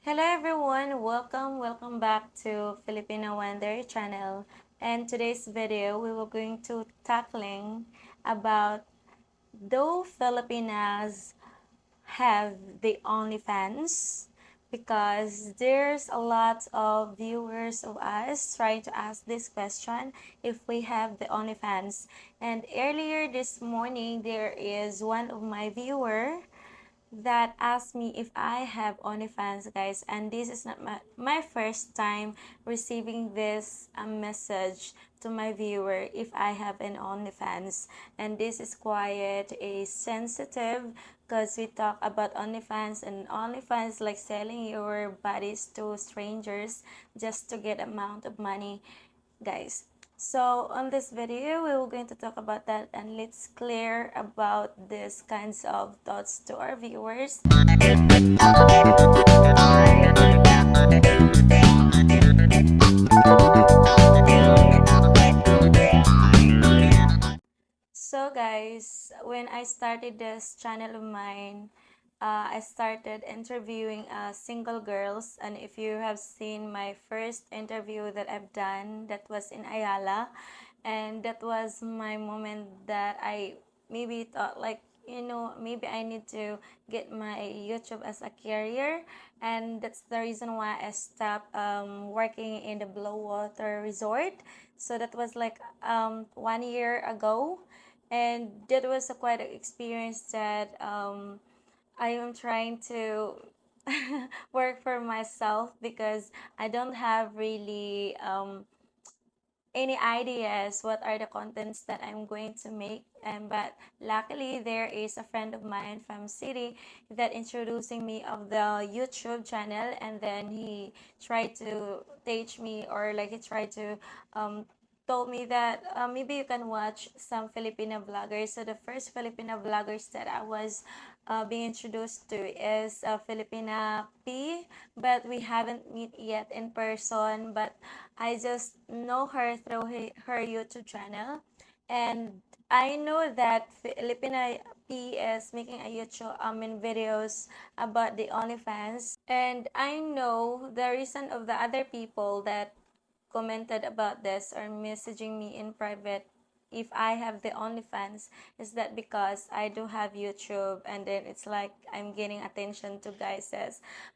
Hello everyone, welcome back to Filipina Wonder channel. And today's video we were going to tackling about do Filipinas have the OnlyFans, because there's a lot of viewers of us trying to ask this question if we have the OnlyFans. And earlier this morning there is one of my viewer that asked me if I have OnlyFans, guys, and this is not my first time receiving this message to my viewer if I have an OnlyFans. And this is quite a sensitive because we talk about OnlyFans, and OnlyFans like selling your bodies to strangers just to get amount of money, guys. So on this video we were going to talk about that, and let's clear about these kinds of thoughts to our viewers. So guys, when I started this channel of mine, I started interviewing single girls, and if you have seen my first interview that I've done, that was in Ayala, and that was my moment that I maybe thought like, maybe I need to get my YouTube as a career, and that's the reason why I stopped working in the Blue Water Resort. So that was like 1 year ago, and that was a quite an experience that I am trying to work for myself, because I don't have really any ideas what are the contents that I'm going to make. And but luckily there is a friend of mine from city that introducing me of the YouTube channel, and then he tried to teach me, or like he tried to told me that maybe you can watch some Filipino vloggers. So the first Filipino vloggers that I was being introduced to is Filipina P, but we haven't met yet in person, but I just know her through her YouTube channel. And I know that Filipina P is making a YouTube videos about the OnlyFans, and I know the reason of the other people that commented about this or messaging me in private if I have the OnlyFans is that because I do have YouTube, and then it's like I'm getting attention to guys.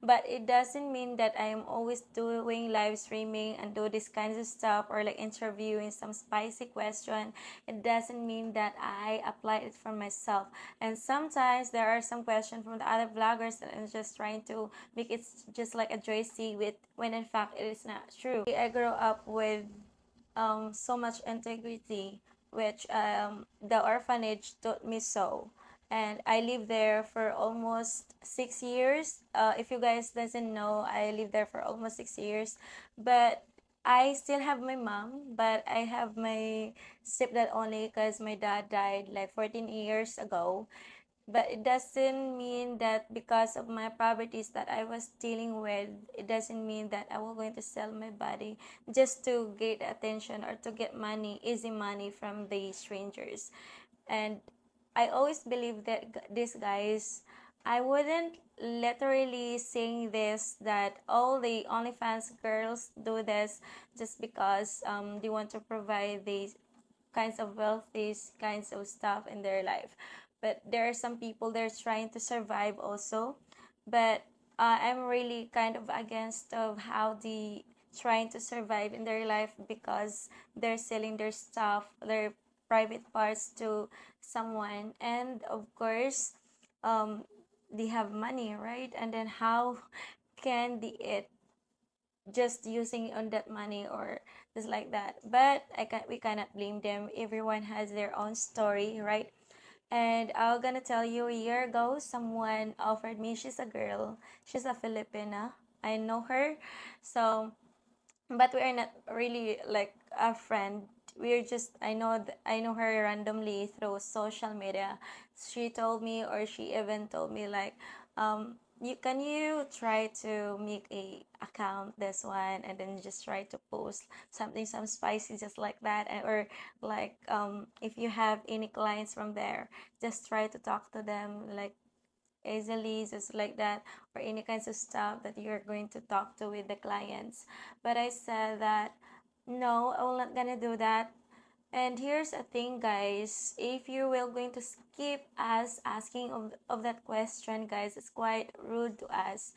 But it doesn't mean that I am always doing live streaming and do this kinds of stuff, or like interviewing some spicy question. It doesn't mean that I apply it for myself. And sometimes there are some questions from the other vloggers that I'm just trying to make it just like a joystick with, when in fact it is not true. I grew up with so much integrity, which the orphanage taught me so. And I lived there for almost 6 years. If you guys doesn't know, I lived there for almost 6 years. But I still have my mom, but I have my stepdad only because my dad died like 14 years ago. But it doesn't mean that because of my poverties that I was dealing with, it doesn't mean that I was going to sell my body just to get attention or to get money, easy money from the strangers. And I always believe that these guys, I wouldn't literally saying this that all the OnlyFans girls do this just because they want to provide these kinds of wealth, these kinds of stuff in their life. But there are some people they're trying to survive also. But I'm really kind of against of how they trying to survive in their life, because they're selling their stuff, their private parts to someone, and of course um, they have money, right? And then how can they eat just using on that money or just like that? But we cannot blame them. Everyone has their own story, right? And I'm gonna tell you, a year ago someone offered me, she's a girl, she's a Filipina, I know her. So but we are not really like a friend. We're just, I know her randomly through social media. She told me, or she even told me like, you try to make a account this one, and then just try to post something, some spicy just like that, or like if you have any clients from there, just try to talk to them like easily, just like that, or any kinds of stuff that you're going to talk to with the clients. But I said that no, I'm not gonna do that. And here's a thing, guys. If you will going to skip us asking of that question, guys, it's quite rude to us,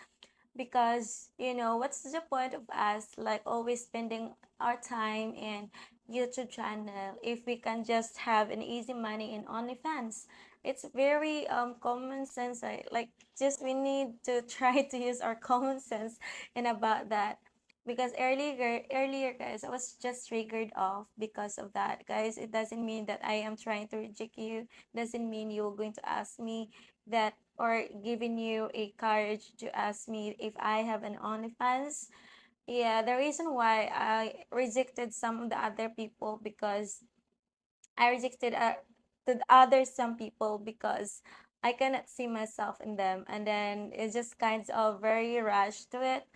because what's the point of us like always spending our time in YouTube channel if we can just have an easy money in OnlyFans? It's very common sense. Like, just we need to try to use our common sense in about that, because earlier, guys, I was just triggered off because of that, guys. It doesn't mean that I am trying to reject you, doesn't mean you're going to ask me that, or giving you a courage to ask me if I have an OnlyFans. Yeah, the reason why I rejected some of the other people, because I rejected the other some people because I cannot see myself in them, and then it's just kind of very rush to it.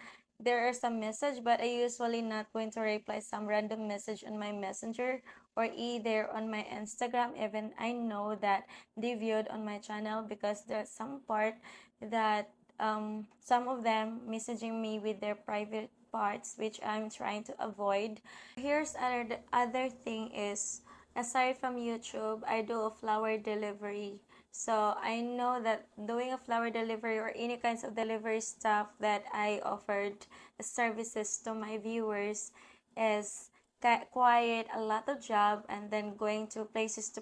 There are some message, but I usually not going to reply some random message on my messenger or either on my Instagram. Even I know that they viewed on my channel, because there's some part that some of them messaging me with their private parts, which I'm trying to avoid. Here's other thing is, aside from YouTube, I do a flower delivery. So I know that doing a flower delivery or any kinds of delivery stuff that I offered services to my viewers is quite a lot of job, and then going to places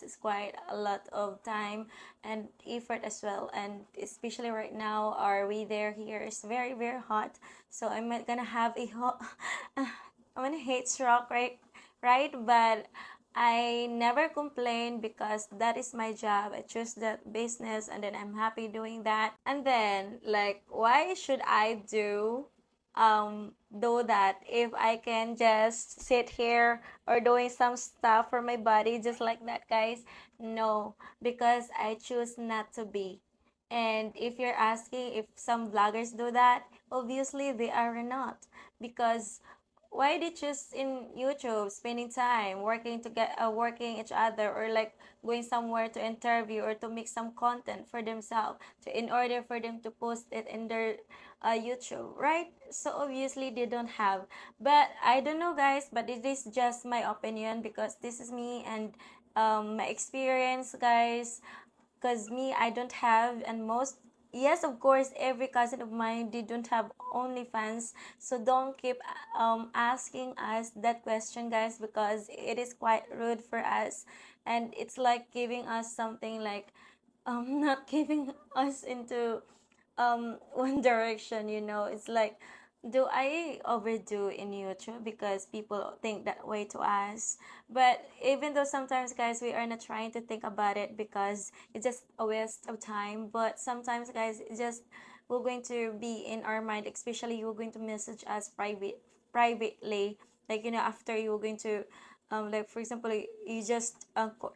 is quite a lot of time and effort as well. And especially right now, our weather here is very very hot, so I'm not gonna have a hot I'm gonna hate stroke, right, but I never complain, because that is my job. I choose that business, and then I'm happy doing that. And then, like, why should I do that if I can just sit here or doing some stuff for my body just like that, guys? No, because I choose not to be. And if you're asking if some vloggers do that, obviously they are not, because why they choose in YouTube spending time working to get working each other, or like going somewhere to interview or to make some content for themselves, to in order for them to post it in their YouTube, right? So obviously they don't have. But I don't know, guys, but it is just my opinion, because this is me and my experience, guys. Because me, I don't have, and most, yes, of course, every cousin of mine, they don't have OnlyFans. So don't keep asking us that question, guys, because it is quite rude for us, and it's like giving us something like not giving us into one direction. It's like, do I overdo in YouTube because people think that way to us? But even though sometimes, guys, we are not trying to think about it, because it's just a waste of time. But sometimes, guys, it's just we're going to be in our mind, especially you're going to message us privately, like, after you're going to like, for example, you just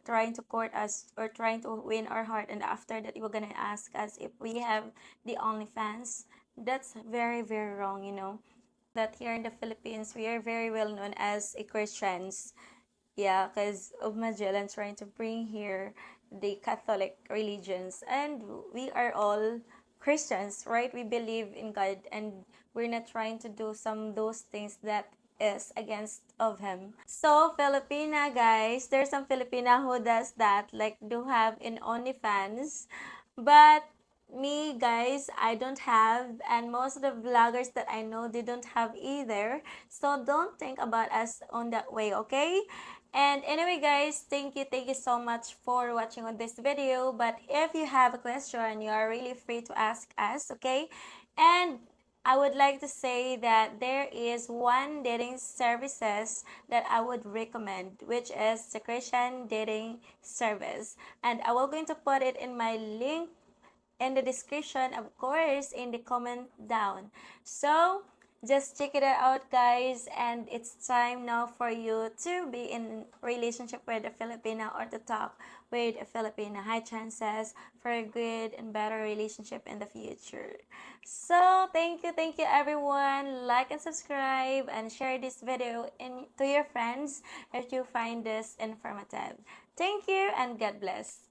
trying to court us or trying to win our heart, and after that you're gonna ask us if we have the OnlyFans. That's very very wrong. That here in the Philippines, we are very well known as a Christians. Yeah, because of Magellan trying to bring here the Catholic religions, and we are all Christians, right? We believe in God, and we're not trying to do some those things that is against of him. So Filipina, guys, there's some Filipina who does that, like do have in OnlyFans, but me, guys, I don't have, and most of the vloggers that I know, they don't have either. So don't think about us on that way, okay? And anyway, guys, thank you so much for watching on this video. But if you have a question, you are really free to ask us, okay? And I would like to say that there is one dating services that I would recommend, which is the Christian dating service, and I will going to put it in my link in the description, of course, in the comment down. So just check it out, guys, and it's time now for you to be in relationship with a Filipina, or to talk with a Filipina. High chances for a good and better relationship in the future. So thank you everyone. Like and subscribe and share this video to your friends if you find this informative. Thank you and God bless.